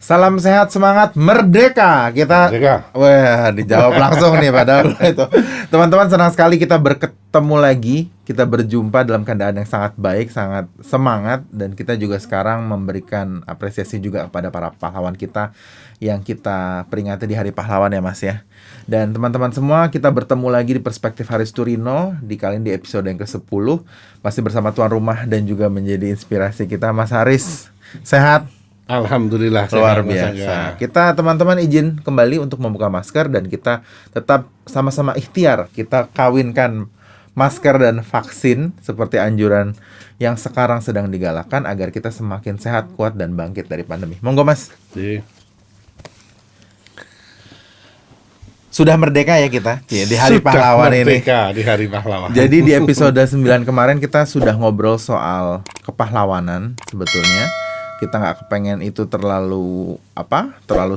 Salam sehat, semangat, merdeka. Kita, Merdeka. wah, dijawab langsung nih padahal itu. Teman-teman, senang sekali kita bertemu lagi. Kita berjumpa dalam keadaan yang sangat baik, sangat semangat, dan kita juga sekarang memberikan apresiasi juga kepada para pahlawan kita yang kita peringati di Hari Pahlawan ya Mas ya. Dan teman-teman semua, kita bertemu lagi di Perspektif Haris Turino kali ini di episode yang ke-10. Masih bersama tuan rumah dan juga menjadi inspirasi kita Mas Haris. Sehat? Alhamdulillah Luar sehat, Mas biasa. Angga. Kita teman-teman izin kembali untuk membuka masker dan kita tetap sama-sama ikhtiar kita kawinkan masker dan vaksin seperti anjuran yang sekarang sedang digalakan agar kita semakin sehat, kuat dan bangkit dari pandemi. Monggo Mas. Sudah merdeka ya kita di Hari Sudah Pahlawan ini. merdeka di Hari Pahlawan. Jadi di episode 9 kemarin kita sudah ngobrol soal kepahlawanan sebetulnya. Kita nggak kepengen itu terlalu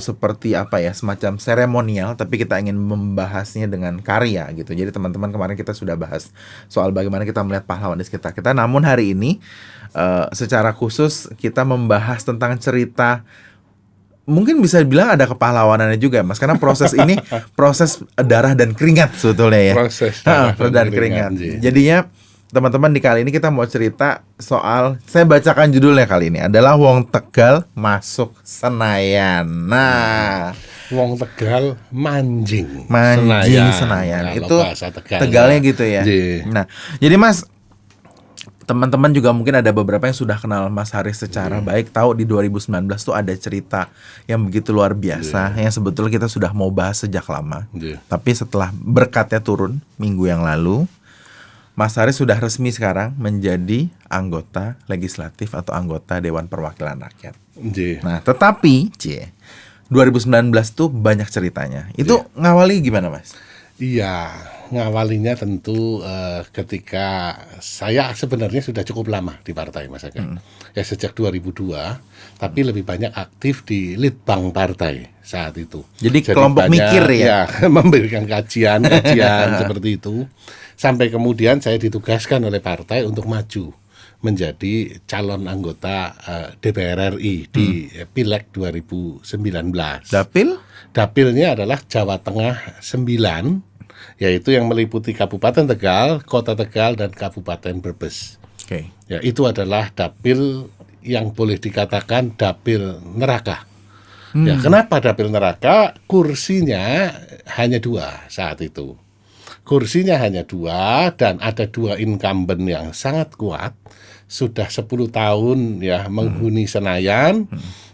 seperti semacam seremonial, tapi kita ingin membahasnya dengan karya gitu. Jadi teman-teman kemarin kita sudah bahas soal bagaimana kita melihat pahlawan di sekitar kita. Namun hari ini secara khusus kita membahas tentang cerita, mungkin bisa dibilang ada kepahlawanannya juga Mas, karena proses ini proses darah dan keringat sebetulnya ya. Proses darah dan keringat. Jadinya teman-teman di kali ini kita mau cerita soal, saya bacakan judulnya kali ini adalah Wong Tegal Masuk Senayan. Nah, Wong Tegal manjing Senayan. Itu Tegalnya gitu ya. Nah, jadi Mas, teman-teman juga mungkin ada beberapa yang sudah kenal Mas Haris secara baik, tahu di 2019 tuh ada cerita yang begitu luar biasa yang sebetulnya kita sudah mau bahas sejak lama. Tapi setelah berkatnya turun minggu yang lalu, Mas Haris sudah resmi sekarang menjadi anggota legislatif atau anggota Dewan Perwakilan Rakyat. Nah, tetapi 2019 tuh banyak ceritanya. Itu ngawali gimana Mas? Iya, ngawalinya tentu ketika saya sebenarnya sudah cukup lama di partai Mas Aga. Ya sejak 2002, tapi lebih banyak aktif di Litbang partai saat itu. Jadi kelompok mikir ya? Memberikan kajian seperti itu. Sampai kemudian saya ditugaskan oleh partai untuk maju menjadi calon anggota DPR RI di Pileg 2019. Dapil? Dapilnya adalah Jawa Tengah 9, yaitu yang meliputi Kabupaten Tegal, Kota Tegal, dan Kabupaten Brebes. Ya, itu adalah dapil yang boleh dikatakan dapil neraka. Ya, kenapa dapil neraka? Kursinya hanya 2 saat itu. Kursinya hanya 2 dan ada 2 incumbent yang sangat kuat. Sudah 10 tahun ya menghuni Senayan.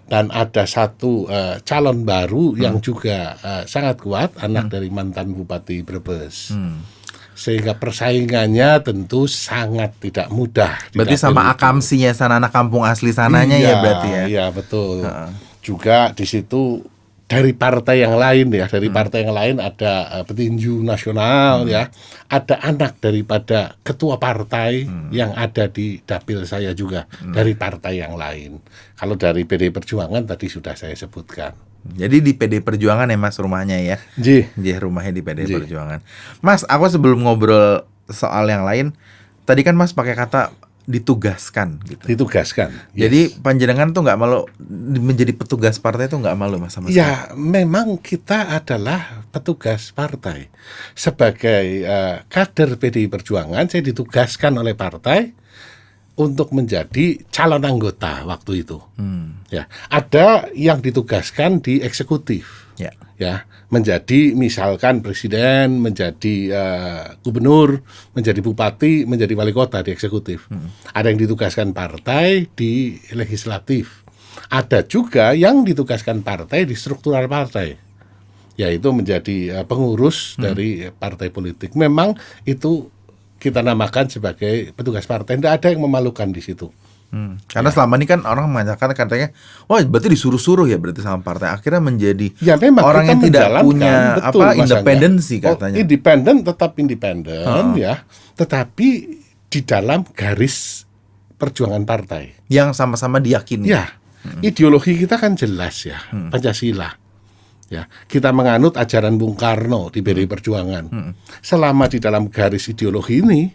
Dan ada 1 calon baru yang juga sangat kuat, anak dari mantan Bupati Brebes. Sehingga persaingannya tentu sangat tidak mudah. Berarti sama akamsinya sana, anak kampung asli sananya ya berarti ya? Iya betul. Juga di situ dari partai yang lain ya, dari partai yang lain ada petinju nasional ya, ada anak daripada ketua partai yang ada di dapil saya juga dari partai yang lain. Kalau dari PD Perjuangan tadi sudah saya sebutkan. Jadi di PD Perjuangan ya Mas rumahnya ya? Rumahnya di PD Perjuangan. Mas, aku sebelum ngobrol soal yang lain, tadi kan Mas pakai kata ditugaskan gitu. Ditugaskan. Jadi panjenengan tuh nggak malu menjadi petugas partai, tuh nggak malu Mas sama sekali? Ya, memang kita adalah petugas partai. Sebagai kader PDI Perjuangan, saya ditugaskan oleh partai untuk menjadi calon anggota waktu itu. Ya, ada yang ditugaskan di eksekutif. Ya, menjadi misalkan presiden, menjadi gubernur, menjadi bupati, menjadi wali kota di eksekutif. Ada yang ditugaskan partai di legislatif. Ada juga yang ditugaskan partai di struktural partai, yaitu menjadi pengurus dari partai politik. Memang itu kita namakan sebagai petugas partai. Tidak ada yang memalukan di situ. Karena selama ini kan orang mengatakan katanya, wah berarti disuruh-suruh ya berarti sama partai. Akhirnya menjadi orang yang tidak punya independensi katanya. Independen tetap independen ya, tetapi di dalam garis perjuangan partai yang sama-sama diyakini. Ya, ideologi kita kan jelas ya, Pancasila. Ya, kita menganut ajaran Bung Karno di PDI Perjuangan. Selama di dalam garis ideologi ini,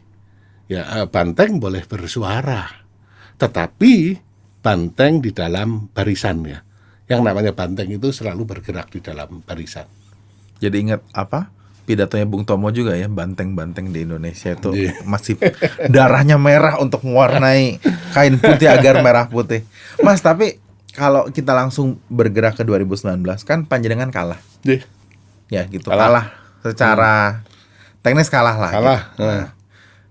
ya Banteng boleh bersuara. Tetapi Banteng di dalam barisannya, Yang namanya banteng itu selalu bergerak di dalam barisan. Jadi ingat apa? Pidatonya Bung Tomo juga ya, banteng-banteng di Indonesia itu masih darahnya merah untuk mewarnai kain putih agar merah putih. Mas, tapi kalau kita langsung bergerak ke 2019 kan panjenengan kalah. Ya gitu, kalah secara teknis kalah lah. Kalah. Gitu. Nah,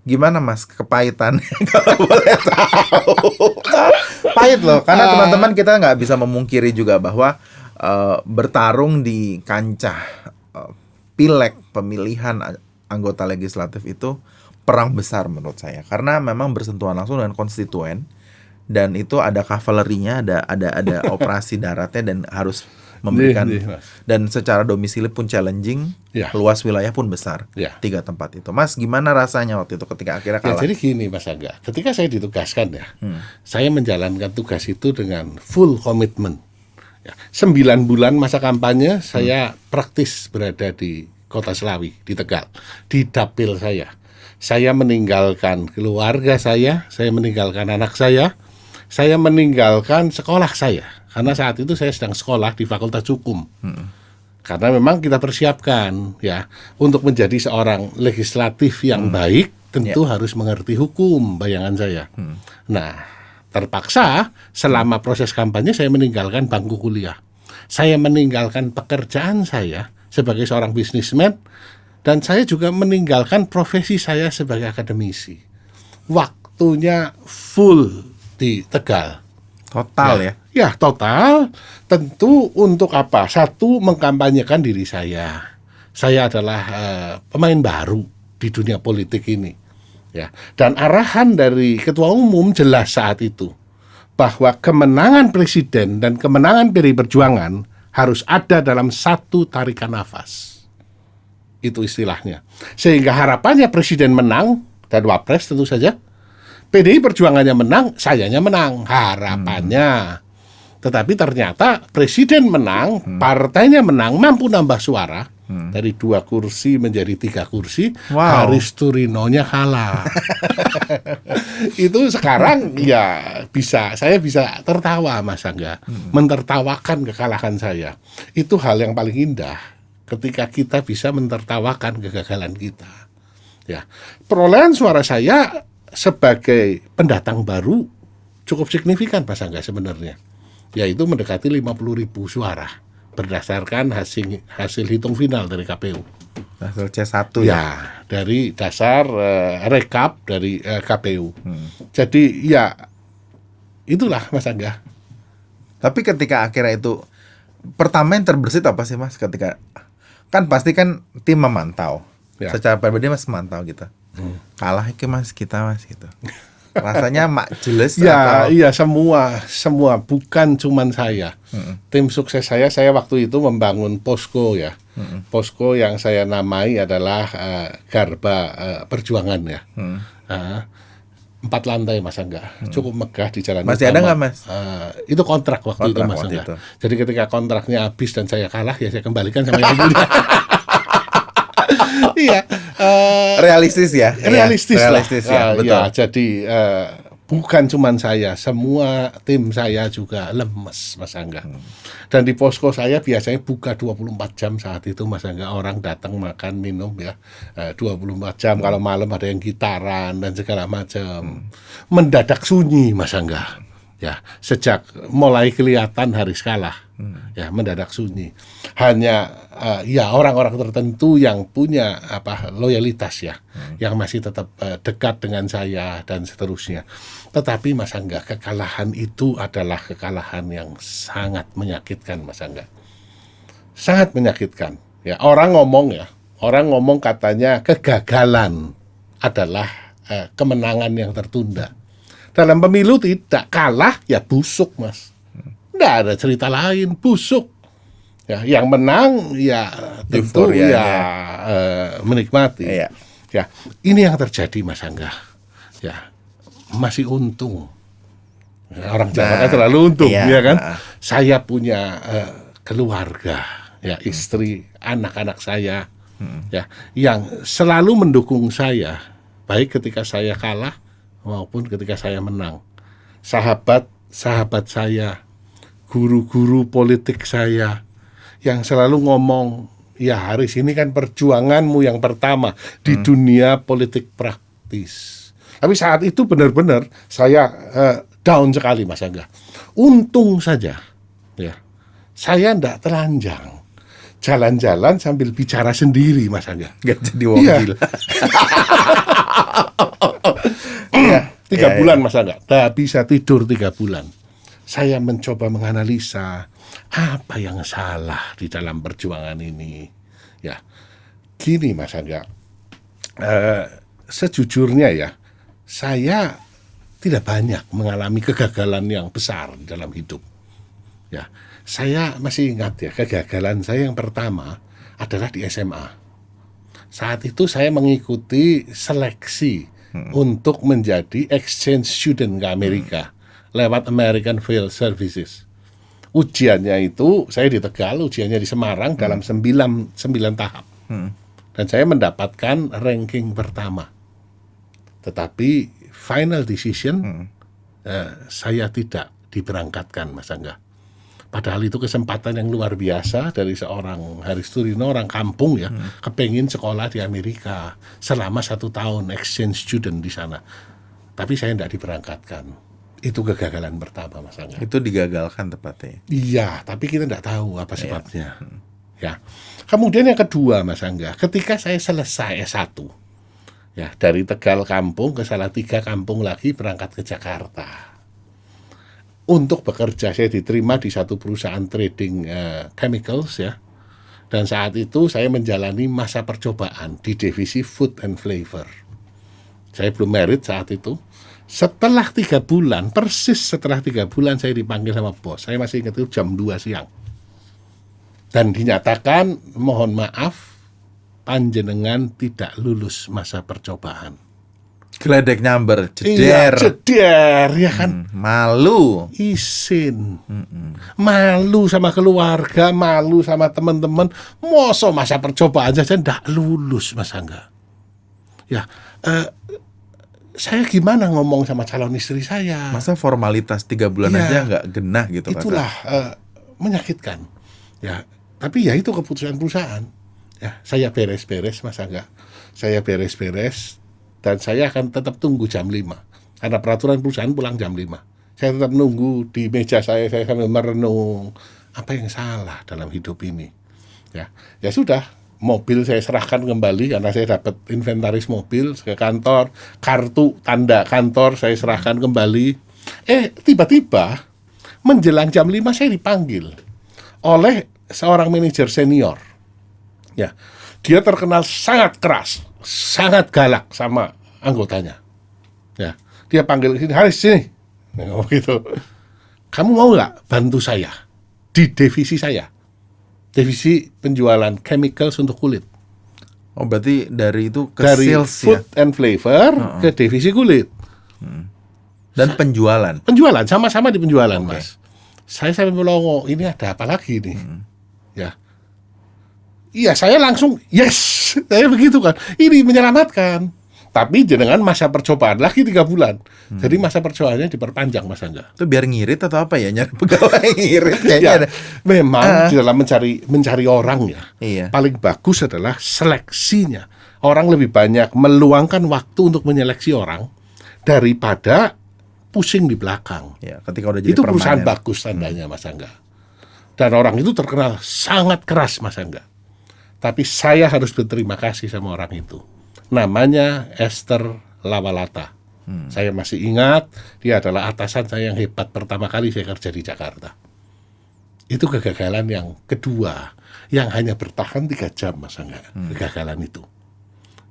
gimana Mas kepahitan kalau boleh tahu? Pahit loh, karena teman-teman kita nggak bisa memungkiri juga bahwa bertarung di kancah pileg pemilihan anggota legislatif itu perang besar menurut saya, karena memang bersentuhan langsung dengan konstituen dan itu ada kavalerinya, ada operasi daratnya dan harus memberikan dan secara domisili pun challenging, luas wilayah pun besar, 3 tempat itu. Mas, gimana rasanya waktu itu ketika akhirnya kalah? Jadi gini Mas Angga, ketika saya ditugaskan saya menjalankan tugas itu dengan full komitmen. 9 bulan masa kampanye saya praktis berada di Kota Selawi, di Tegal, di dapil saya. Saya meninggalkan keluarga saya meninggalkan anak saya meninggalkan sekolah saya. Karena saat itu saya sedang sekolah di Fakultas Hukum. Karena memang kita persiapkan ya untuk menjadi seorang legislatif yang baik tentu harus mengerti hukum, bayangan saya. Nah, terpaksa selama proses kampanye saya meninggalkan bangku kuliah. Saya meninggalkan pekerjaan saya sebagai seorang bisnismen dan saya juga meninggalkan profesi saya sebagai akademisi. Waktunya full di Tegal. Total ya? Ya, total. Tentu untuk apa? Satu, mengkampanyekan diri saya. Saya adalah pemain baru di dunia politik ini. Ya, dan arahan dari Ketua Umum jelas saat itu bahwa kemenangan Presiden dan kemenangan PDI Perjuangan harus ada dalam satu tarikan nafas. Itu istilahnya. Sehingga harapannya Presiden menang dan Wapres tentu saja. PDI Perjuangannya menang, sayanya menang. Harapannya. Tetapi ternyata Presiden menang, partainya menang, mampu nambah suara. Dari 2 kursi menjadi 3 kursi. Haris Turinonya kalah. Itu sekarang ya saya bisa tertawa Mas Angga, mentertawakan kekalahan saya. Itu hal yang paling indah ketika kita bisa mentertawakan kegagalan kita. Ya, perolehan suara saya sebagai pendatang baru cukup signifikan Mas Angga sebenarnya. Yaitu mendekati 50.000 suara. Berdasarkan hasil hitung final dari KPU. Hasil C1 ya? Dari dasar rekap dari KPU. Jadi ya itulah Mas Angga. Tapi ketika akhirnya itu, pertama yang terbersit apa sih Mas? Ketika kan pasti kan tim memantau. Secara pribadi Mas memantau gitu. Kalah ke Mas kita Mas gitu. Rasanya jelas ya atau? Iya semua bukan cuman saya. Tim sukses saya waktu itu membangun posko ya. Posko yang saya namai adalah Garba Perjuangan ya. 4 lantai Mas Angga, cukup megah di jalan Masih utama. Ada nggak Mas? Itu kontrak waktu itu Mas Angga. Jadi ketika kontraknya habis dan saya kalah ya saya kembalikan sama yang punya. Iya, realistis ya. Realistis ya, betul. Ya, jadi bukan cuman saya, semua tim saya juga lemes Mas Angga. Dan di posko saya biasanya buka 24 jam saat itu Mas Angga. Orang datang makan minum ya 24 jam. Kalau malam ada yang gitaran dan segala macam. Mendadak sunyi Mas Angga. Ya, sejak mulai kelihatan Haris kalah. Ya, mendadak sunyi. Hanya ya orang-orang tertentu yang punya loyalitas ya, yang masih tetap dekat dengan saya dan seterusnya. Tetapi Mas Angga, kekalahan itu adalah kekalahan yang sangat menyakitkan Mas Angga. Sangat menyakitkan. Ya, orang ngomong katanya kegagalan adalah kemenangan yang tertunda. Dalam pemilu tidak, kalah ya busuk Mas. Nggak ada cerita lain, busuk. Ya, yang menang ya tentu menikmati. Ya, ini yang terjadi Mas Angga. Ya, masih untung. Orang Jawa terlalu untung, ya kan? Saya punya keluarga, ya istri, anak-anak saya, ya, yang selalu mendukung saya, baik ketika saya kalah maupun ketika saya menang. Sahabat saya, guru-guru politik saya yang selalu ngomong, ya Haris, ini kan perjuanganmu yang pertama di dunia politik praktis. Tapi saat itu benar-benar saya down sekali, Mas Angga. Untung saja ya, saya ndak telanjang jalan-jalan sambil bicara sendiri, Mas Angga. Gak jadi wong gila. Iya, 3 bulan Mas Angga, nggak bisa tidur 3 bulan. Saya mencoba menganalisa apa yang salah di dalam perjuangan ini. Ya, gini Mas Angga, sejujurnya ya, saya tidak banyak mengalami kegagalan yang besar dalam hidup. Ya, saya masih ingat ya, kegagalan saya yang pertama adalah di SMA. Saat itu saya mengikuti seleksi untuk menjadi exchange student ke Amerika lewat American Field Services. Ujiannya itu saya di Tegal, ujiannya di Semarang dalam 9 tahap. Dan saya mendapatkan ranking pertama. Tetapi final decision saya tidak diberangkatkan, Mas Angga. Padahal itu kesempatan yang luar biasa dari seorang Haris Turino, orang kampung ya, kepengin sekolah di Amerika selama 1 tahun exchange student di sana. Tapi saya tidak diberangkatkan. Itu kegagalan pertama, Mas Angga. Itu digagalkan tepatnya. Iya, tapi kita tidak tahu apa sebabnya. Ya. Kemudian yang kedua, Mas Angga, ketika saya selesai S1, ya, dari Tegal kampung ke Salatiga kampung lagi, berangkat ke Jakarta. Untuk bekerja, saya diterima di satu perusahaan trading chemicals ya. Dan saat itu saya menjalani masa percobaan di divisi food and flavor. Saya belum married saat itu. Setelah 3 bulan, persis setelah 3 bulan saya dipanggil sama bos. Saya masih ingat itu jam 2 siang. Dan dinyatakan, mohon maaf, panjenengan tidak lulus masa percobaan. Geledek nyamber, jeder. Iya, jeder, ya kan? Malu. Isin. Malu sama keluarga, malu sama teman-teman. Masa percobaan saja tidak lulus, Mas Angga. Ya, saya gimana ngomong sama calon istri saya? Masa formalitas 3 bulan Ya, aja nggak genah gitu? Itulah menyakitkan. Ya, tapi ya itu keputusan perusahaan. Ya, saya beres-beres, Mas Angga. Saya beres-beres dan saya akan tetap tunggu jam 5. Karena peraturan perusahaan pulang jam 5. Saya tetap nunggu di meja saya sambil merenung apa yang salah dalam hidup ini. Ya, ya sudah. Mobil saya serahkan kembali karena saya dapat inventaris mobil ke kantor, kartu tanda kantor saya serahkan kembali. Tiba-tiba menjelang jam 5 saya dipanggil oleh seorang manajer senior. Ya, dia terkenal sangat keras, sangat galak sama anggotanya. Ya, dia panggil sini, Haris sini. Gitu. Kamu mau nggak bantu saya di divisi saya? Divisi penjualan chemicals untuk kulit. Oh, berarti dari itu ke dari sales food ya? and flavor ke divisi kulit. Dan penjualan. Penjualan, sama-sama di penjualan, Mas. Saya sampai melongo, ini ada apa lagi nih? Ya. Iya, saya langsung yes. Saya begitu kan. Ini menyelamatkan. Tapi dengan masa percobaan lagi 3 bulan. Jadi masa percobaannya diperpanjang, Mas Angga. Itu biar ngirit atau apa ya? Nyari pegawai ngirit kayaknya Ya, ada. memang di dalam mencari orang ya. Iya. Paling bagus adalah seleksinya. Orang lebih banyak meluangkan waktu untuk menyeleksi orang daripada pusing di belakang. Ya, ketika udah jadi Itu perusahaan permanen. bagus tandanya, Mas Angga. Dan orang itu terkenal sangat keras, Mas Angga. Tapi saya harus berterima kasih sama orang itu. Namanya Esther Lawalata. Saya masih ingat, dia adalah atasan saya yang hebat pertama kali saya kerja di Jakarta. Itu kegagalan yang kedua, yang hanya bertahan 3 jam, Mas Angga. Kegagalan itu.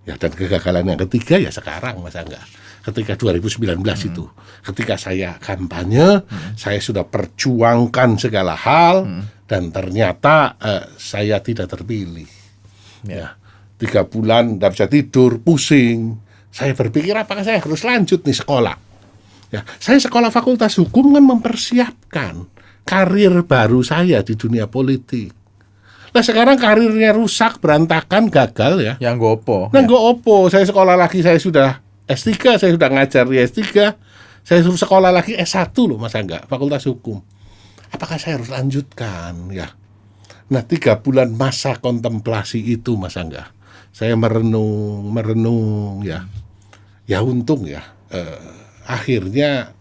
Ya, dan kegagalan yang ketiga ya sekarang, Mas Angga. Ketika 2019 itu, ketika saya kampanye, saya sudah perjuangkan segala hal, dan ternyata saya tidak terpilih. Ya, 3 bulan tidak bisa tidur, pusing. Saya berpikir apakah saya harus lanjut nih sekolah. Ya, saya sekolah fakultas hukum kan mempersiapkan karir baru saya di dunia politik. Nah sekarang karirnya rusak, berantakan, gagal ya. Yang gopo. Nah nggak opo, saya sekolah lagi, saya sudah S3, saya sudah ngajar di S3. Saya suruh sekolah lagi S1 loh, Mas Angga, fakultas hukum. apakah saya harus lanjutkan ya? Nah 3 bulan masa kontemplasi itu Mas Angga, saya merenung ya. Ya untung ya, akhirnya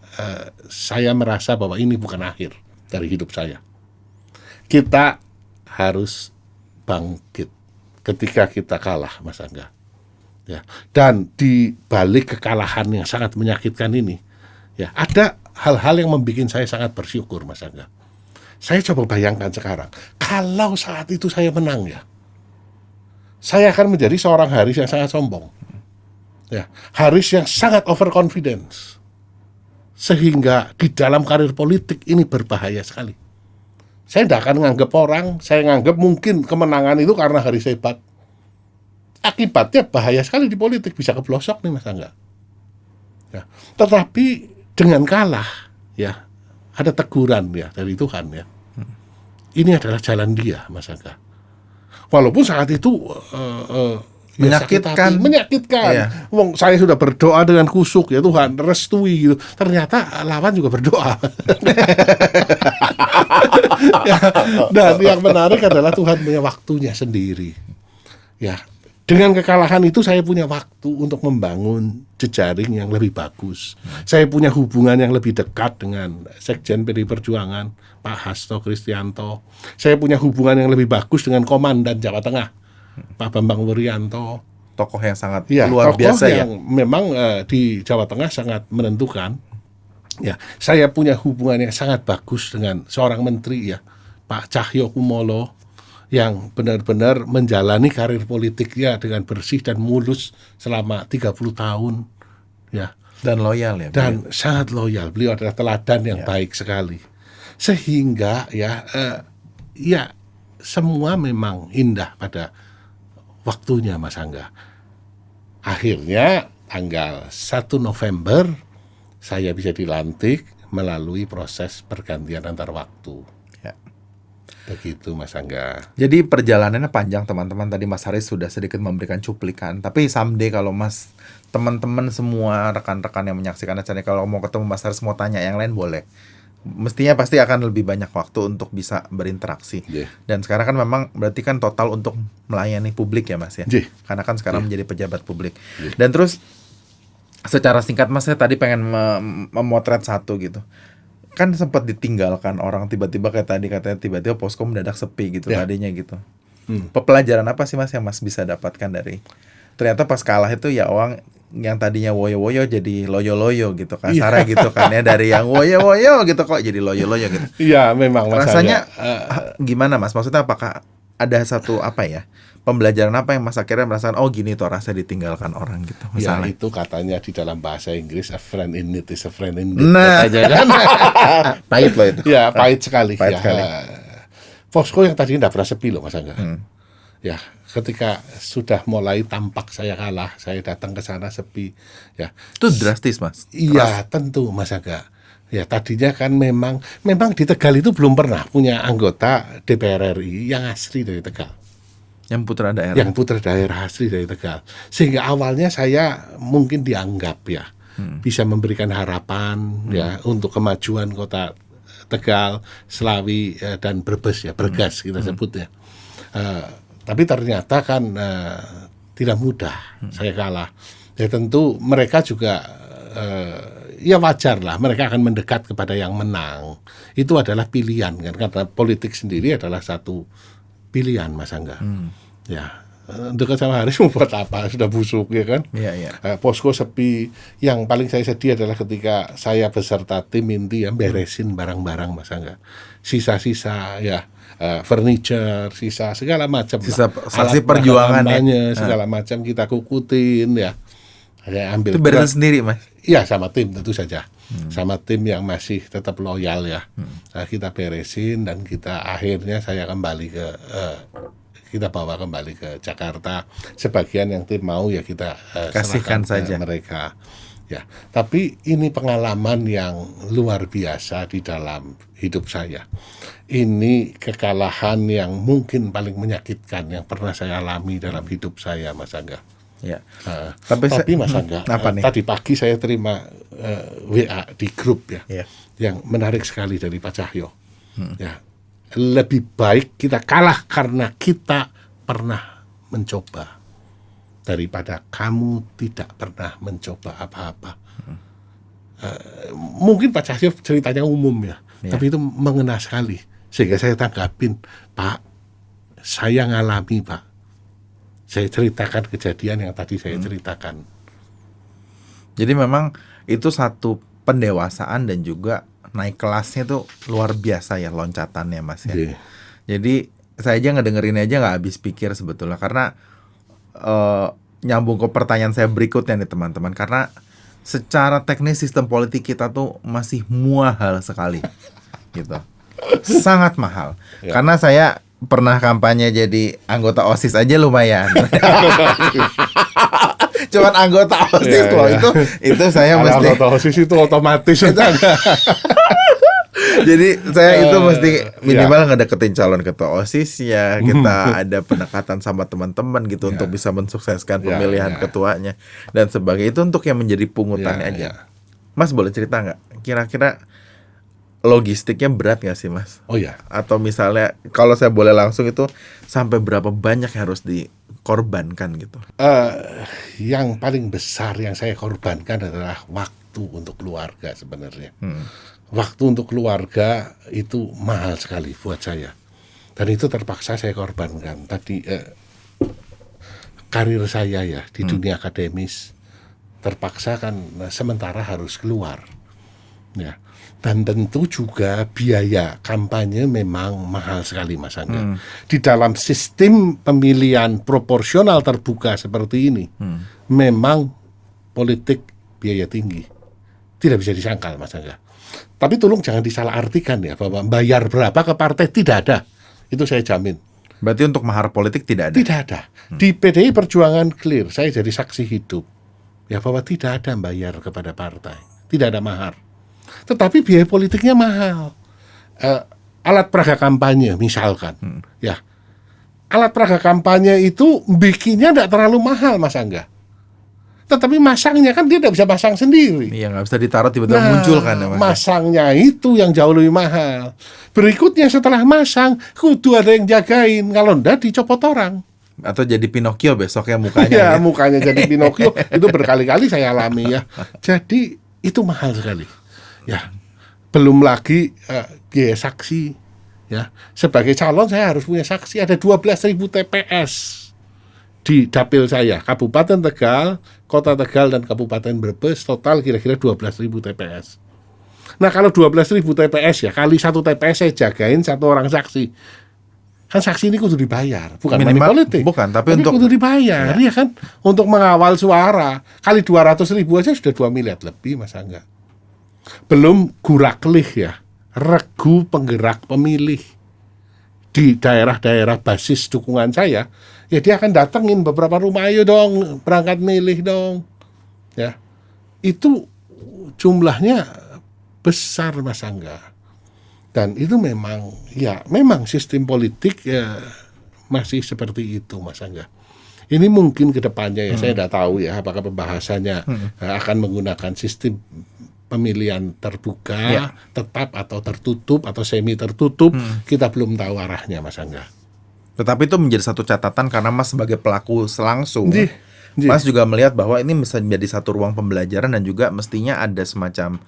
saya merasa bahwa ini bukan akhir dari hidup saya. Kita harus bangkit ketika kita kalah, Mas Angga. Ya. Dan di balik kekalahan yang sangat menyakitkan ini, ya ada hal-hal yang membuat saya sangat bersyukur, Mas Angga. Saya coba bayangkan sekarang, kalau saat itu saya menang ya, saya akan menjadi seorang Haris yang sangat sombong. Ya, Haris yang sangat overconfidence. Sehingga di dalam karir politik ini berbahaya sekali. Saya tidak akan nganggap orang, saya nganggap mungkin kemenangan itu karena Haris hebat. Akibatnya bahaya sekali di politik, bisa keblosok nih Mas Angga. Ya. Tetapi dengan kalah, ya ada teguran ya dari Tuhan ya. Ini adalah jalan dia, Mas Angga. Walaupun saat itu menyakitkan. Iya. Wong saya sudah berdoa dengan kusuk ya Tuhan, restui gitu. Ternyata lawan juga berdoa. Ya, dan yang menarik adalah Tuhan punya waktunya sendiri. Ya, dengan kekalahan itu saya punya waktu untuk membangun jejaring yang lebih bagus. Saya punya hubungan yang lebih dekat dengan Sekjen PDI Perjuangan, Pak Hasto Kristianto. Saya punya hubungan yang lebih bagus dengan Komandan Jawa Tengah, Pak Bambang Wuryanto. Tokoh yang sangat luar biasa yang memang di Jawa Tengah sangat menentukan. Ya, saya punya hubungan yang sangat bagus dengan seorang menteri ya, Pak Cahyo Kumolo, yang benar-benar menjalani karir politiknya dengan bersih dan mulus selama 30 tahun ya, dan loyal ya. Dan sangat loyal. Beliau adalah teladan yang baik sekali. Sehingga ya ya semua memang indah pada waktunya Mas Angga. Akhirnya tanggal 1 November saya bisa dilantik melalui proses pergantian antar waktu. Begitu Mas Angga. Jadi perjalanannya panjang teman-teman. Tadi Mas Haris sudah sedikit memberikan cuplikan. Tapi someday kalau Mas, teman-teman semua rekan-rekan yang menyaksikan acara, kalau mau ketemu Mas Haris, mau tanya yang lain boleh. Mestinya pasti akan lebih banyak waktu untuk bisa berinteraksi. Dan sekarang kan memang berarti kan total untuk melayani publik ya Mas ya. Karena kan sekarang menjadi pejabat publik. Dan terus secara singkat Mas, saya tadi pengen memotret satu gitu. Kan sempat ditinggalkan orang tiba-tiba kayak tadi katanya tiba-tiba posko mendadak sepi gitu tadinya gitu. Pelajaran apa sih Mas yang Mas bisa dapatkan dari ternyata pas kalah itu ya orang yang tadinya woyo-woyo jadi loyo-loyo gitu kasarnya gitu kan ya, dari yang woyo-woyo gitu kok jadi loyo-loyo gitu. Iya memang Mas. Rasanya gimana Mas? Maksudnya apakah ada satu apa ya? Pembelajaran apa yang Mas akhirnya merasakan oh gini tuh rasa ditinggalkan orang gitu misalnya. Ya itu katanya di dalam bahasa Inggris a friend in need is a friend indeed. Nah, kan? Pahit loh itu. Ya pahit sekali. Pahit sekali. Posko yang tadi tidak pernah sepi loh Mas Angga. Ya ketika sudah mulai tampak saya kalah, saya datang ke sana sepi. Ya itu drastis Mas. Iya tentu Mas Angga. Ya tadinya kan memang di Tegal itu belum pernah punya anggota DPR RI yang asli dari Tegal. Yang putra daerah asli dari Tegal. Sehingga awalnya saya mungkin dianggap ya bisa memberikan harapan ya untuk kemajuan kota Tegal, Slawi dan Brebes ya, Bergas kita sebutnya. Tapi ternyata kan tidak mudah saya kalah. Ya tentu mereka juga ya wajar lah mereka akan mendekat kepada yang menang. Itu adalah pilihan kan, karena politik sendiri adalah satu pilihan Mas Angga. Ya dekat sama Haris mau buat apa, sudah busuk ya kan. Posko sepi. Yang paling saya sedih adalah ketika saya beserta tim inti yang beresin barang-barang Mas Angga, sisa-sisa ya furniture, sisa segala macam, sisa saksi perjuangan segala macam kita kukutin ya. Saya ambil itu beresin sendiri Mas. Iya sama tim tentu saja. Sama tim yang masih tetap loyal ya. Kita beresin dan kita akhirnya saya kembali ke kita bawa kembali ke Jakarta. Sebagian yang tim mau ya kita kasihkan saja mereka. Ya, tapi ini pengalaman yang luar biasa di dalam hidup saya. Ini kekalahan yang mungkin paling menyakitkan yang pernah saya alami dalam hidup saya, Mas Angga. Ya. Tapi Mas Angga, tadi pagi saya terima WA di grup ya, yang menarik sekali dari Pak Cahyo. Ya, lebih baik kita kalah karena kita pernah mencoba daripada kamu tidak pernah mencoba apa-apa. Mungkin Pak Cahyo ceritanya umum ya, tapi itu mengena sekali. Sehingga saya tanggapin, Pak, saya ngalami, Pak. Saya ceritakan kejadian yang tadi saya ceritakan. Jadi memang itu satu pendewasaan dan juga naik kelasnya tuh luar biasa ya loncatannya, Mas ya. Jadi saya aja ngedengerin aja nggak habis pikir sebetulnya, karena nyambung ke pertanyaan saya berikutnya nih teman-teman, karena secara teknis sistem politik kita tuh masih mahal sekali gitu, sangat mahal. Karena saya pernah kampanye jadi anggota OSIS aja lumayan. Cuman anggota OSIS loh, itu saya mesti anggota OSIS itu otomatis. Jadi saya itu mesti minimal ngedeketin calon ketua OSIS ya, kita ada pendekatan sama teman-teman gitu untuk bisa mensukseskan pemilihan ketuanya dan sebagainya. Itu untuk yang menjadi pungutannya aja. Mas boleh cerita nggak? Kira-kira logistiknya berat nggak sih, Mas? Oh ya. Atau misalnya kalau saya boleh langsung, itu sampai berapa banyak yang harus dikorbankan gitu? Yang paling besar yang saya korbankan adalah waktu untuk keluarga sebenarnya. Waktu untuk keluarga itu mahal sekali buat saya, dan itu terpaksa saya korbankan. Tadi karir saya ya di dunia akademis terpaksa kan sementara harus keluar ya, dan tentu juga biaya kampanye memang mahal sekali, Mas Angga. Di dalam sistem pemilihan proporsional terbuka seperti ini memang politik biaya tinggi, tidak bisa disangkal, Mas Angga. Tapi tolong jangan disalahartikan ya, bahwa bayar berapa ke partai tidak ada. Itu saya jamin. Berarti untuk mahar politik tidak ada? Tidak ada. Di PDI Perjuangan clear, saya jadi saksi hidup ya, bahwa tidak ada bayar kepada partai, tidak ada mahar. Tetapi biaya politiknya mahal. Alat peraga kampanye misalkan, ya, alat peraga kampanye itu bikinnya tidak terlalu mahal, Mas Angga. Tetapi masangnya kan dia tidak bisa pasang sendiri. Iya, nggak bisa ditaruh tiba-tiba muncul kan ya, Mas? Masangnya itu yang jauh lebih mahal. Berikutnya setelah masang, kudu ada yang jagain. Kalau enggak dicopot orang. Atau jadi Pinocchio besoknya mukanya. Ya, mukanya jadi Pinocchio. Itu berkali-kali saya alami ya. Jadi itu mahal sekali. Ya, belum lagi biaya saksi. Ya, sebagai calon saya harus punya saksi. Ada 12.000 TPS di dapil saya, Kabupaten Tegal, Kota Tegal, dan Kabupaten Brebes, total kira-kira 12.000 TPS. Nah, kalau 12.000 TPS ya, kali satu TPS saya jagain satu orang saksi. Kan saksi ini kudu dibayar, bukan money politik. Bukan, tapi untuk kudu dibayar, ya kan? Untuk mengawal suara, kali 200.000 aja sudah 2 miliar lebih, Mas Angga. Belum guraklih ya, regu penggerak pemilih di daerah-daerah basis dukungan saya. Ya dia akan datengin beberapa rumah, ayo dong berangkat milih dong. Ya, itu jumlahnya besar, Mas Angga. Dan itu memang sistem politik ya masih seperti itu, Mas Angga. Ini mungkin ke depannya ya, saya tidak tahu ya apakah pembahasannya akan menggunakan sistem pemilihan terbuka, tetap atau tertutup atau semi tertutup. Kita belum tahu arahnya, Mas Angga. Tetapi itu menjadi satu catatan karena Mas sebagai pelaku langsung, Mas juga melihat bahwa ini bisa menjadi satu ruang pembelajaran dan juga mestinya ada semacam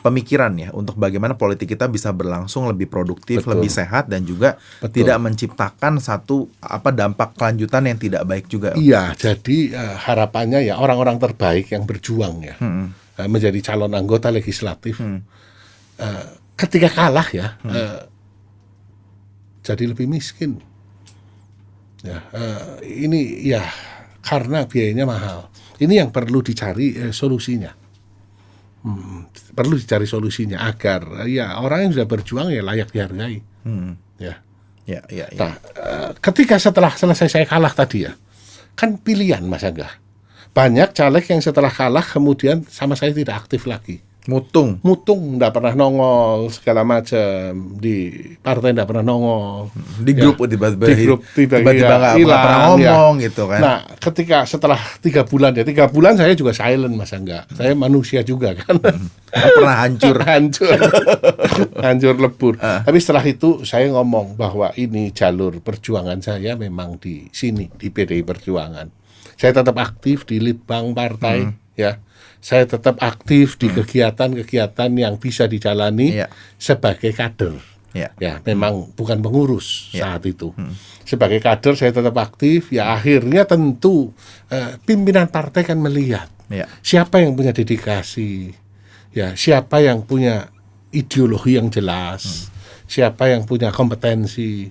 pemikiran ya untuk bagaimana politik kita bisa berlangsung lebih produktif, lebih sehat, dan juga tidak menciptakan satu dampak kelanjutan yang tidak baik juga. Iya, jadi harapannya ya orang-orang terbaik yang berjuang ya menjadi calon anggota legislatif ketika kalah ya jadi lebih miskin. Ya, ini ya karena biayanya mahal. Ini yang perlu dicari solusinya. Perlu dicari solusinya agar ya orang yang sudah berjuang ya layak dihargai. Ya. Nah, ketika setelah selesai saya kalah tadi ya, kan pilihan, Mas Angga. Banyak caleg yang setelah kalah kemudian sama saya tidak aktif lagi. mutung, nggak pernah nongol segala macam di partai, nggak pernah nongol di grup, tiba-tiba nggak pernah ngomong gitu kan. Nah, ketika setelah 3 bulan saya juga silent, masa enggak, saya manusia juga kan. Pernah hancur hancur lebur. Tapi setelah itu saya ngomong bahwa ini jalur perjuangan saya memang di sini, di PDI Perjuangan. Saya tetap aktif di Litbang partai, ya. Saya tetap aktif di kegiatan-kegiatan yang bisa dijalani sebagai kader. Ya, memang bukan pengurus saat itu. Sebagai kader saya tetap aktif. Ya, akhirnya tentu pimpinan partai kan melihat siapa yang punya dedikasi, ya, siapa yang punya ideologi yang jelas, siapa yang punya kompetensi.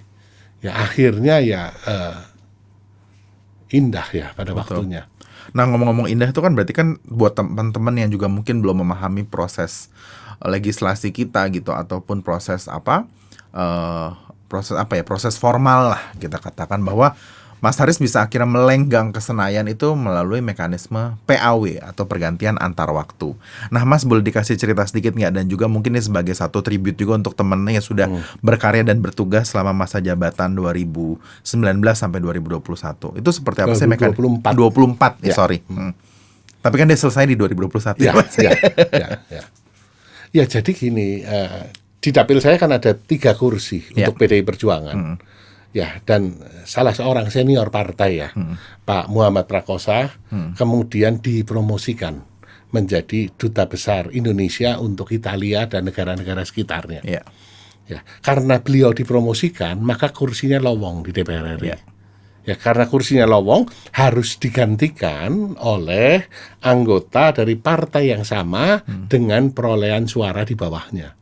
Ya, akhirnya ya indah ya pada waktunya. Nah, ngomong-ngomong indah itu kan berarti kan buat teman-teman yang juga mungkin belum memahami proses legislasi kita gitu, ataupun proses proses formal lah kita katakan, bahwa Mas Haris bisa akhirnya melenggang ke Senayan itu melalui mekanisme PAW atau pergantian antar waktu. Nah, Mas boleh dikasih cerita sedikit nggak, dan juga mungkin ini sebagai satu tribute juga untuk temennya yang sudah berkarya dan bertugas selama masa jabatan 2019 sampai 2021. Itu seperti apa sih mekanisme? 24 sorry. Tapi kan dia selesai di 2021. Ya, jadi gini, di dapil saya kan ada 3 kursi untuk PDI Perjuangan. Ya, dan salah seorang senior partai ya, Pak Muhammad Prakosa, kemudian dipromosikan menjadi duta besar Indonesia untuk Italia dan negara-negara sekitarnya. Ya, karena beliau dipromosikan, maka kursinya lowong di DPR RI. Ya, karena kursinya lowong, harus digantikan oleh anggota dari partai yang sama dengan perolehan suara di bawahnya.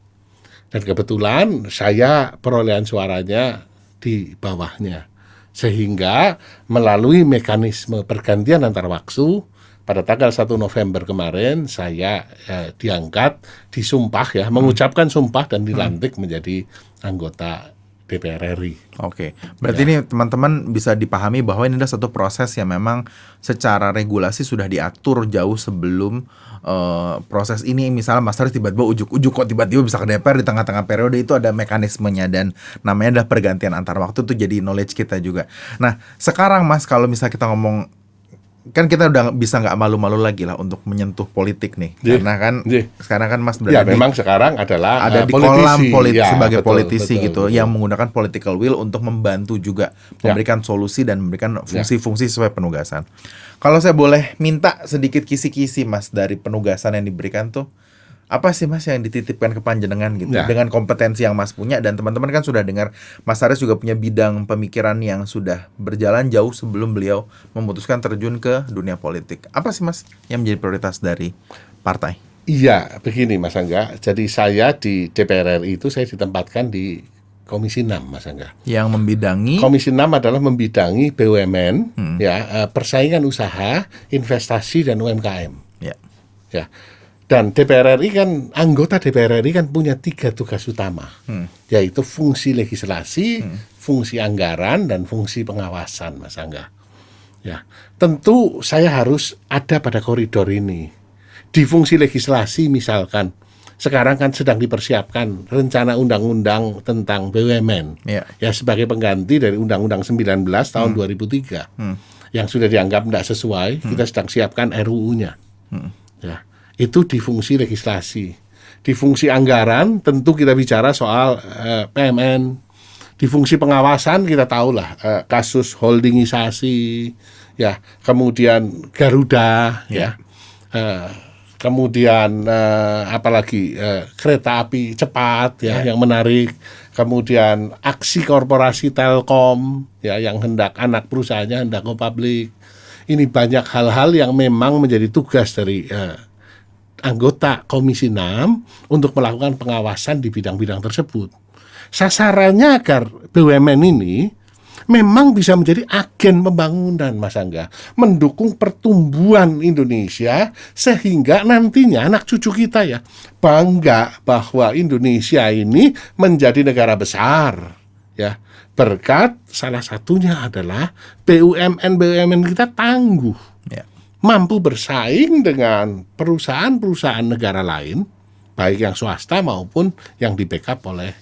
Dan kebetulan saya perolehan suaranya di bawahnya, sehingga melalui mekanisme pergantian antar waktu pada tanggal 1 November kemarin saya diangkat, disumpah ya, mengucapkan sumpah dan dilantik menjadi anggota DPR RI. Oke, berarti ini teman-teman bisa dipahami bahwa ini adalah satu proses yang memang secara regulasi sudah diatur jauh sebelum proses ini. Misalnya Mas Haris tiba-tiba ujuk-ujuk kok tiba-tiba bisa ke DPR di tengah-tengah periode, itu ada mekanismenya dan namanya adalah pergantian antar waktu. Itu jadi knowledge kita juga. Nah, sekarang Mas, kalau misalnya kita ngomong, kan kita udah bisa nggak malu-malu lagi lah untuk menyentuh politik nih, karena kan sekarang kan Mas berada memang sekarang adalah ada di kolam politik sebagai politisi gitu, yang menggunakan political will untuk membantu juga memberikan solusi dan memberikan fungsi-fungsi sesuai penugasan. Kalau saya boleh minta sedikit kisi-kisi Mas dari penugasan yang diberikan tuh, apa sih Mas yang dititipkan ke panjenengan gitu, dengan kompetensi yang Mas punya, dan teman-teman kan sudah dengar Mas Haris juga punya bidang pemikiran yang sudah berjalan jauh sebelum beliau memutuskan terjun ke dunia politik. Apa sih Mas yang menjadi prioritas dari partai? Iya, begini Mas Angga. Jadi saya di DPR RI itu saya ditempatkan di Komisi 6 Mas Angga. Yang membidangi? Komisi 6 adalah membidangi BUMN, persaingan usaha, investasi dan UMKM. Ya. Dan DPR RI kan, anggota DPR RI kan punya 3 tugas utama, yaitu fungsi legislasi, fungsi anggaran, dan fungsi pengawasan, Mas Angga. Ya, tentu saya harus ada pada koridor ini. Di fungsi legislasi misalkan, sekarang kan sedang dipersiapkan rencana undang-undang tentang BUMN, ya sebagai pengganti dari Undang-Undang 19 tahun 2003, yang sudah dianggap tidak sesuai, kita sedang siapkan RUU-nya. Ya. Itu di fungsi legislasi. Di fungsi anggaran tentu kita bicara soal PMN. Di fungsi pengawasan kita tahulah kasus holdingisasi, ya, kemudian Garuda, kemudian apalagi kereta api cepat, yang menarik, kemudian aksi korporasi Telkom, ya, yang hendak anak perusahaannya hendak go public. Ini banyak hal-hal yang memang menjadi tugas dari anggota Komisi 6 untuk melakukan pengawasan di bidang-bidang tersebut. Sasarannya agar BUMN ini memang bisa menjadi agen pembangunan, Mas Angga, mendukung pertumbuhan Indonesia, sehingga nantinya anak cucu kita ya bangga bahwa Indonesia ini menjadi negara besar, ya, berkat salah satunya adalah BUMN kita tangguh, mampu bersaing dengan perusahaan-perusahaan negara lain, baik yang swasta maupun yang di backup oleh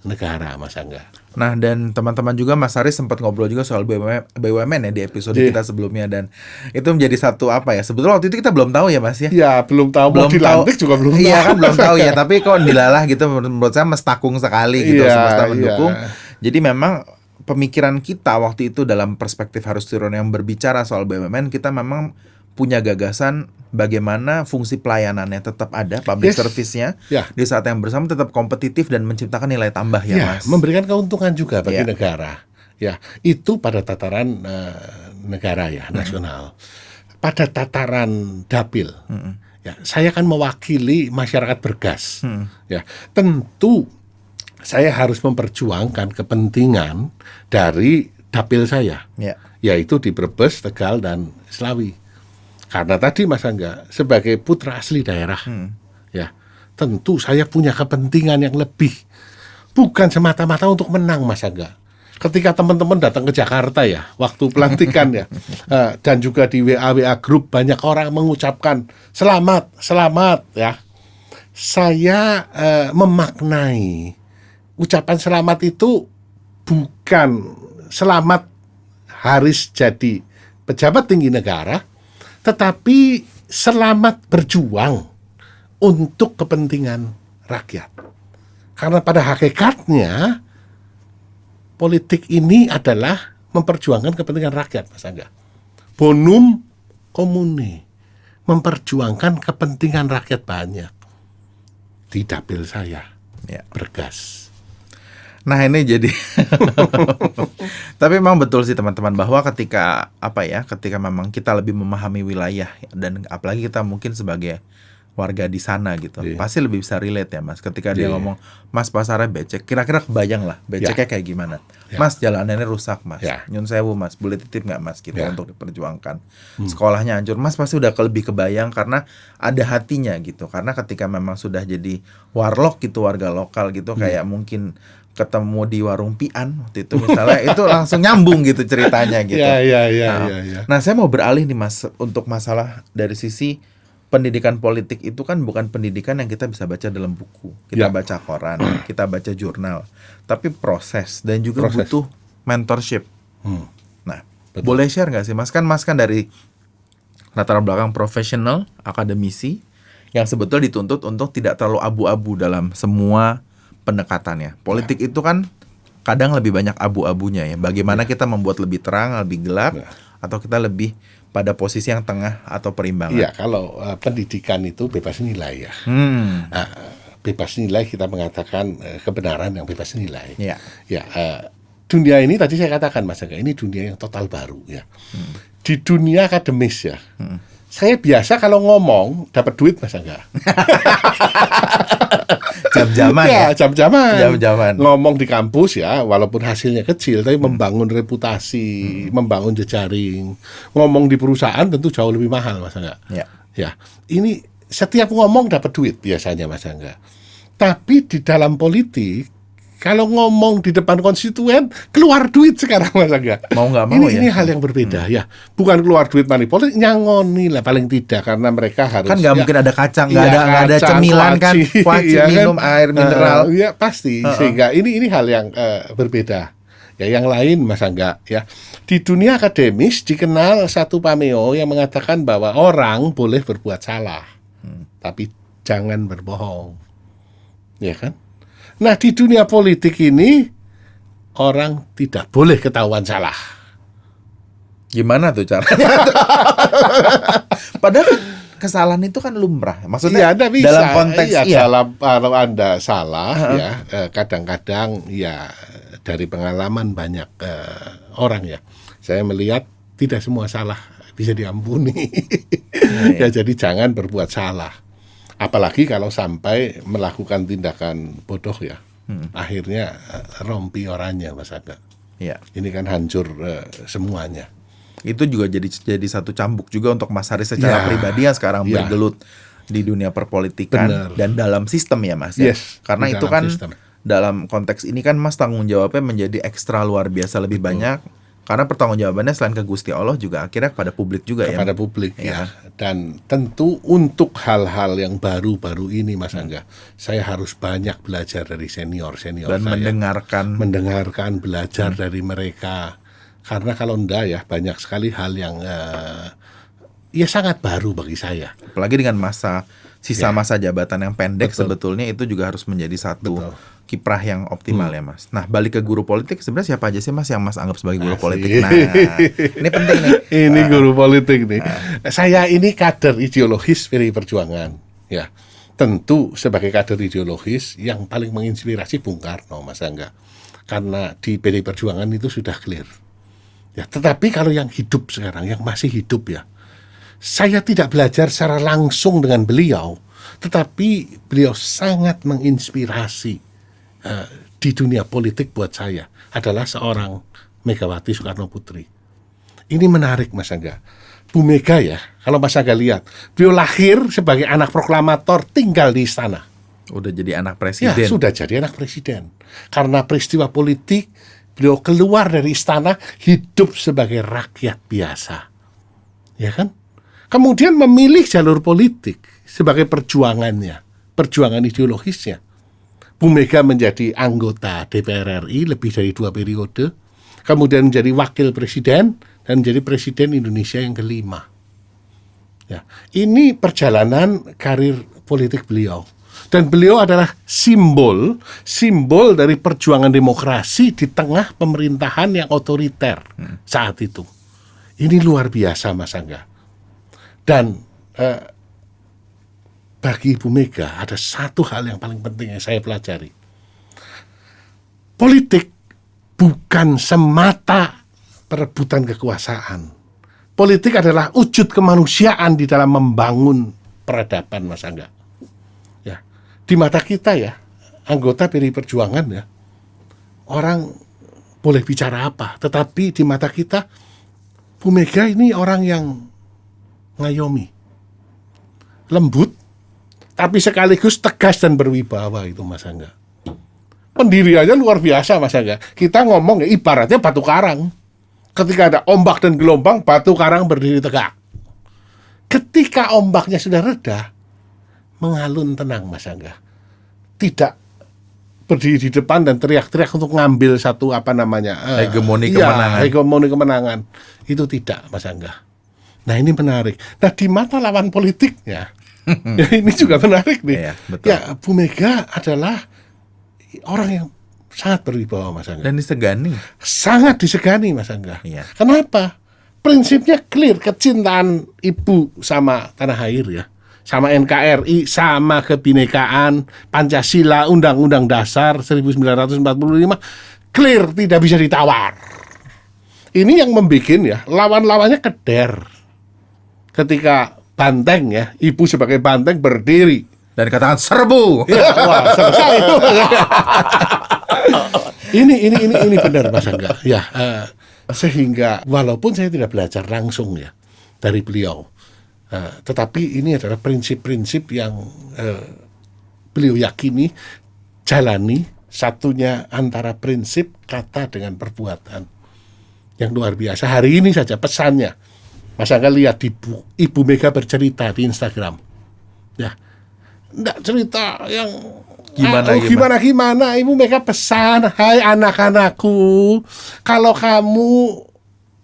negara, Mas Angga. Nah, dan teman-teman juga Mas Haris sempat ngobrol juga soal BUMN ya di episode kita sebelumnya, dan itu menjadi satu apa ya, sebetulnya waktu itu kita belum tahu ya Mas ya. Ya, belum tahu, mau dilantik juga belum tahu. Iya kan, belum tahu ya, tapi kok dilalah gitu, menurut saya mestakung sekali gitu, semesta mendukung. Jadi memang pemikiran kita waktu itu dalam perspektif Harus Tirone yang berbicara soal BUMN, kita memang punya gagasan bagaimana fungsi pelayanannya tetap ada, public service-nya di saat yang bersama tetap kompetitif dan menciptakan nilai tambah ya Mas. Memberikan keuntungan juga bagi negara. Ya, itu pada tataran negara ya, nasional. Pada tataran dapil, ya, saya kan mewakili masyarakat Bergas. Ya, tentu saya harus memperjuangkan kepentingan dari dapil saya, yaitu di Brebes, Tegal, dan Slawi. Karena tadi Mas Angga sebagai putra asli daerah, ya tentu saya punya kepentingan yang lebih, bukan semata-mata untuk menang Mas Angga. Ketika teman-teman datang ke Jakarta ya, waktu pelantikan ya, dan juga di WA grup banyak orang mengucapkan selamat ya. Saya memaknai ucapan selamat itu bukan selamat Haris jadi pejabat tinggi negara, tetapi selamat berjuang untuk kepentingan rakyat. Karena pada hakikatnya politik ini adalah memperjuangkan kepentingan rakyat, Mas Angga. Bonum comune, memperjuangkan kepentingan rakyat banyak. Di dapil saya, Bergas. Nah ini jadi tapi memang betul sih teman-teman, bahwa ketika ketika memang kita lebih memahami wilayah, dan apalagi kita mungkin sebagai warga di sana gitu, pasti lebih bisa relate ya Mas. Ketika dia ngomong, Mas pasarnya becek, kira-kira kebayang lah beceknya kayak gimana. Mas jalanannya rusak Mas, nyun sewu Mas, boleh titip nggak Mas gitu untuk diperjuangkan. Sekolahnya hancur Mas, pasti udah lebih kebayang karena ada hatinya gitu. Karena ketika memang sudah jadi warlock gitu, warga lokal gitu, kayak mungkin ketemu di warung pian waktu itu misalnya, itu langsung nyambung gitu ceritanya gitu. Nah saya mau beralih nih Mas, untuk masalah dari sisi pendidikan politik itu kan bukan pendidikan yang kita bisa baca dalam buku, kita baca koran, kita baca jurnal, tapi proses dan juga butuh mentorship. Nah, boleh share nggak sih Mas? Mas kan dari latar belakang profesional, akademisi, yang sebetulnya dituntut untuk tidak terlalu abu-abu dalam semua pendekatannya. Politik itu kan kadang lebih banyak abu-abunya ya. Bagaimana kita membuat lebih terang, lebih gelap, atau kita lebih pada posisi yang tengah atau perimbangan. Iya, kalau pendidikan itu bebas nilai ya. Bebas nilai, kita mengatakan kebenaran yang bebas nilai. Dunia ini tadi saya katakan Mas Angga, ini dunia yang total baru ya. Di dunia akademis ya. Saya biasa kalau ngomong dapat duit Mas Angga. Jam-jaman ya. Jam-jaman. Ngomong di kampus ya, walaupun hasilnya kecil, tapi membangun reputasi, membangun jejaring. Ngomong di perusahaan tentu jauh lebih mahal Mas Angga. Ya. Ini setiap ngomong dapat duit biasanya Mas Angga. Tapi di dalam politik, kalau ngomong di depan konstituen, keluar duit sekarang Mas Angga. Mau nggak mau ini hal yang berbeda ya. Bukan keluar duit money politik, nyangoni lah paling tidak, karena mereka harus. Kan nggak mungkin ada kacang, nggak ada cemilan kan, kuaci minum air mineral. Ya pasti. Sehingga ini hal yang berbeda. Ya yang lain Mas Angga ya. Di dunia akademis dikenal satu pameo yang mengatakan bahwa orang boleh berbuat salah, tapi jangan berbohong. Ya kan? Nah di dunia politik ini orang tidak boleh ketahuan salah. Gimana tuh caranya? Padahal kesalahan itu kan lumrah. Maksudnya dalam konteks dalam kalau Anda salah ya, kadang-kadang ya dari pengalaman banyak orang ya, saya melihat tidak semua salah bisa diampuni. Ya jadi jangan berbuat salah. Apalagi kalau sampai melakukan tindakan bodoh ya, akhirnya rompi orangnya Mas Angga. Ini kan hancur semuanya. Itu juga jadi satu cambuk juga untuk Mas Haris secara pribadi yang sekarang bergelut di dunia perpolitikan dan dalam sistem ya Mas. Karena itu kan sistem. Dalam konteks ini kan Mas tanggung jawabnya menjadi ekstra luar biasa lebih banyak. Karena pertanggungjawabannya selain ke Gusti Allah juga akhirnya kepada publik juga kepada publik ya. Dan tentu untuk hal-hal yang baru-baru ini Mas Angga, saya harus banyak belajar dari senior-senior dan saya. mendengarkan Belajar dari mereka. Karena kalau enggak ya banyak sekali hal yang ya sangat baru bagi saya. Apalagi dengan sisa masa jabatan yang pendek, sebetulnya itu juga harus menjadi satu kiprah yang optimal ya Mas. Nah, balik ke guru politik, sebenarnya siapa aja sih Mas yang Mas anggap sebagai guru politik? Nah, ini penting nih. Ini guru politik nih. Saya ini kader ideologis PDI Perjuangan, ya. Tentu sebagai kader ideologis yang paling menginspirasi Bung Karno, Mas Angga. Karena di PDI Perjuangan itu sudah clear. Ya, tetapi kalau yang hidup sekarang, yang masih hidup ya, saya tidak belajar secara langsung dengan beliau, tetapi beliau sangat menginspirasi di dunia politik buat saya adalah seorang Megawati Soekarno Putri. Ini menarik Mas Angga. Bu Mega ya, kalau Mas Angga lihat, beliau lahir sebagai anak proklamator, tinggal di istana. Udah jadi anak presiden. Ya, sudah jadi anak presiden. Karena peristiwa politik, beliau keluar dari istana, hidup sebagai rakyat biasa. Ya kan? Kemudian memilih jalur politik sebagai perjuangannya, perjuangan ideologisnya. Bu Mega menjadi anggota DPR RI lebih dari 2 periode, kemudian menjadi wakil presiden dan menjadi presiden Indonesia yang ke-5. Ya, ini perjalanan karir politik beliau. Dan beliau adalah simbol dari perjuangan demokrasi di tengah pemerintahan yang otoriter saat itu. Ini luar biasa Mas Angga. Dan bagi Ibu Mega ada satu hal yang paling penting yang saya pelajari. Politik bukan semata perebutan kekuasaan. Politik adalah wujud kemanusiaan di dalam membangun peradaban Mas Angga. Ya, di mata kita ya, anggota PDI Perjuangan ya, orang boleh bicara apa, tetapi di mata kita Bu Mega ini orang yang ngayomi, lembut, tapi sekaligus tegas dan berwibawa itu Mas Angga. Pendiriannya luar biasa Mas Angga. Kita ngomong ya ibaratnya batu karang. Ketika ada ombak dan gelombang, batu karang berdiri tegak. Ketika ombaknya sudah reda, mengalun tenang Mas Angga. Tidak berdiri di depan dan teriak-teriak untuk ngambil satu hegemoni kemenangan. Hegemoni kemenangan. Itu tidak Mas Angga. Nah ini menarik. Nah di mata lawan politiknya, ya, ini juga menarik nih. Iya, betul. Ya, Bu Mega adalah orang yang sangat berwibawa Mas Angga. Dan disegani. Sangat disegani Mas Angga. Iya. Kenapa? Prinsipnya clear, kecintaan ibu sama tanah air ya, sama NKRI, sama kebinekaan, Pancasila, Undang-Undang Dasar 1945, clear, tidak bisa ditawar. Ini yang membuat ya, lawan-lawannya keder. Ketika banteng ya, ibu sebagai banteng berdiri dan katakan serbu. Ya, wah, selesai itu. ini benar Mas Angga. Ya, sehingga walaupun saya tidak belajar langsung ya dari beliau, tetapi ini adalah prinsip-prinsip yang beliau yakini, jalani, satunya antara prinsip kata dengan perbuatan yang luar biasa. Hari ini saja pesannya. Mas Angga lihat Ibu Mega bercerita di Instagram. Ya. Enggak cerita yang gimana. Ibu Mega pesan, "Hai anak-anakku, kalau kamu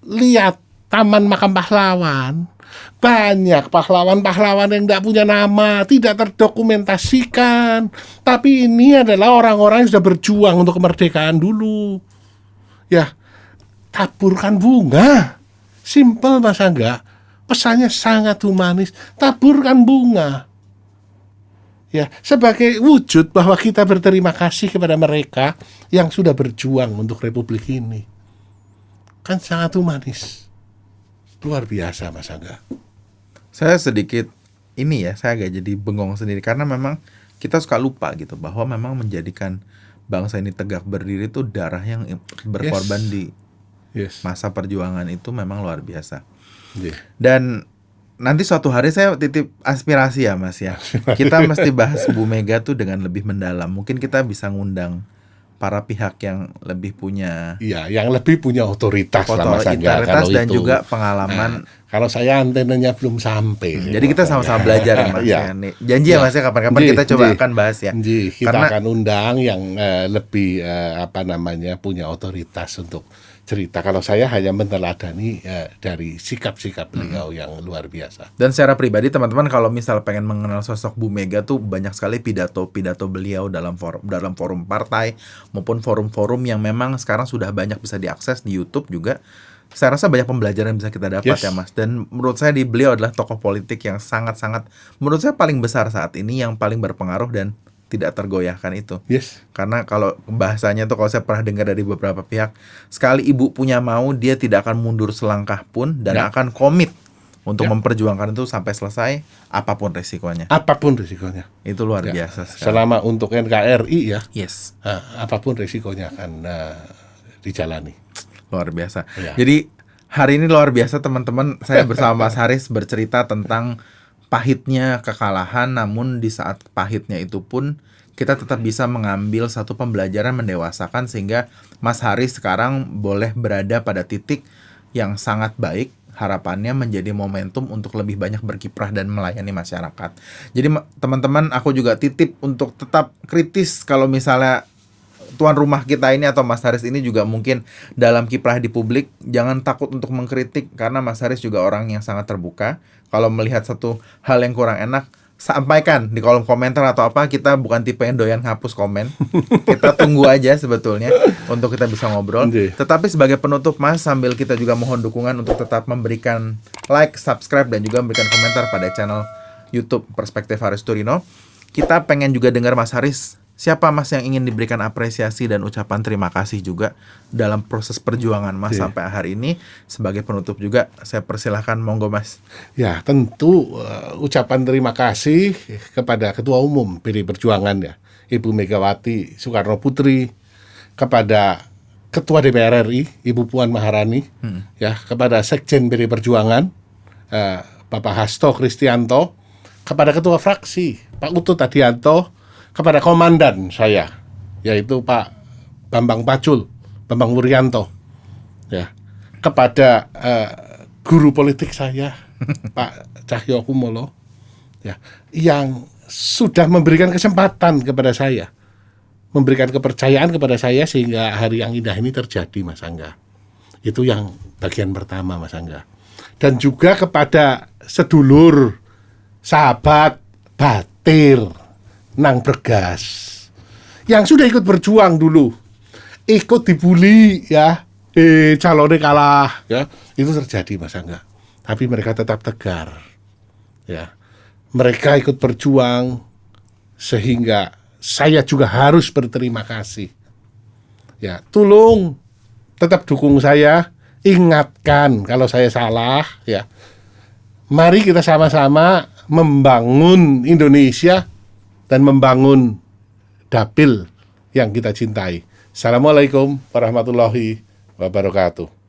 lihat Taman Makam Pahlawan, banyak pahlawan-pahlawan yang tidak punya nama, tidak terdokumentasikan. Tapi ini adalah orang-orang yang sudah berjuang untuk kemerdekaan dulu. Ya, taburkan bunga." Simple Mas Angga, pesannya sangat humanis. Taburkan bunga, ya, sebagai wujud bahwa kita berterima kasih kepada mereka yang sudah berjuang untuk Republik ini. Kan sangat humanis, luar biasa Mas Angga. Saya sedikit saya agak jadi bengong sendiri karena memang kita suka lupa gitu bahwa memang menjadikan bangsa ini tegak berdiri itu darah yang berkorban di masa perjuangan itu memang luar biasa. Dan nanti suatu hari saya titip aspirasi ya Mas ya. Kita mesti bahas Bu Mega tuh dengan lebih mendalam. Mungkin kita bisa ngundang para pihak yang lebih punya yang lebih punya otoritas lah Mas Angga kalau dan itu. juga pengalaman. Kalau saya antenanya belum sampai. Jadi kita sama-sama belajar ya Mas. Nih. Janji ya Mas ya, kapan-kapan kita coba akan bahas ya. Kita akan undang yang lebih punya otoritas untuk cerita. Kalau saya hanya meneladani dari sikap-sikap beliau yang luar biasa. Dan secara pribadi teman-teman kalau misal pengen mengenal sosok Bu Mega tuh banyak sekali pidato-pidato beliau dalam forum partai maupun forum-forum yang memang sekarang sudah banyak bisa diakses di YouTube juga. Saya rasa banyak pembelajaran yang bisa kita dapat ya Mas. Dan menurut saya beliau adalah tokoh politik yang sangat-sangat menurut saya paling besar saat ini, yang paling berpengaruh dan tidak tergoyahkan itu. Karena kalau bahasanya tuh kalau saya pernah dengar dari beberapa pihak, sekali ibu punya mau, dia tidak akan mundur selangkah pun dan akan komit untuk memperjuangkan itu sampai selesai apapun resikonya. Apapun resikonya. Itu luar biasa sekali. Selama untuk NKRI apapun resikonya akan dijalani. Luar biasa. Jadi hari ini luar biasa teman-teman. Saya bersama Mas Haris bercerita tentang pahitnya kekalahan, namun di saat pahitnya itu pun kita tetap bisa mengambil satu pembelajaran mendewasakan sehingga Mas Haris sekarang boleh berada pada titik yang sangat baik. Harapannya menjadi momentum untuk lebih banyak berkiprah dan melayani masyarakat. Jadi teman-teman, aku juga titip untuk tetap kritis kalau misalnya tuan rumah kita ini atau Mas Haris ini juga mungkin dalam kiprah di publik, jangan takut untuk mengkritik karena Mas Haris juga orang yang sangat terbuka. Kalau melihat satu hal yang kurang enak, sampaikan di kolom komentar atau apa. Kita bukan tipe yang doyan hapus komen. Kita tunggu aja sebetulnya untuk kita bisa ngobrol. Tetapi sebagai penutup Mas, sambil kita juga mohon dukungan untuk tetap memberikan like, subscribe dan juga memberikan komentar pada channel YouTube Perspektif Haris Turino. Kita pengen juga dengar Mas Haris, siapa Mas yang ingin diberikan apresiasi dan ucapan terima kasih juga dalam proses perjuangan Mas sampai hari ini. Sebagai penutup juga, saya persilahkan, monggo Mas. Ya, tentu ucapan terima kasih kepada Ketua Umum PDI Perjuangan ya, Ibu Megawati Soekarno Putri, kepada Ketua DPR RI, Ibu Puan Maharani, ya, kepada Sekjen PDI Perjuangan, Bapak Hasto Kristianto, kepada Ketua Fraksi, Pak Utut Adianto, kepada komandan saya, yaitu Pak Bambang Pacul, Bambang Wuryanto, ya, kepada guru politik saya, Pak Cahyo Kumolo, ya, yang sudah memberikan kesempatan kepada saya, memberikan kepercayaan kepada saya sehingga hari yang indah ini terjadi, Mas Angga. Itu yang bagian pertama, Mas Angga. Dan juga kepada sedulur, sahabat, batir, nang bergas yang sudah ikut berjuang dulu, ikut dibully ya, calonnya kalah ya, itu terjadi Mas Angga. Tapi mereka tetap tegar ya, mereka ikut berjuang sehingga saya juga harus berterima kasih ya. Tolong tetap dukung saya, ingatkan kalau saya salah ya. Mari kita sama-sama membangun Indonesia dan membangun dapil yang kita cintai. Assalamualaikum warahmatullahi wabarakatuh.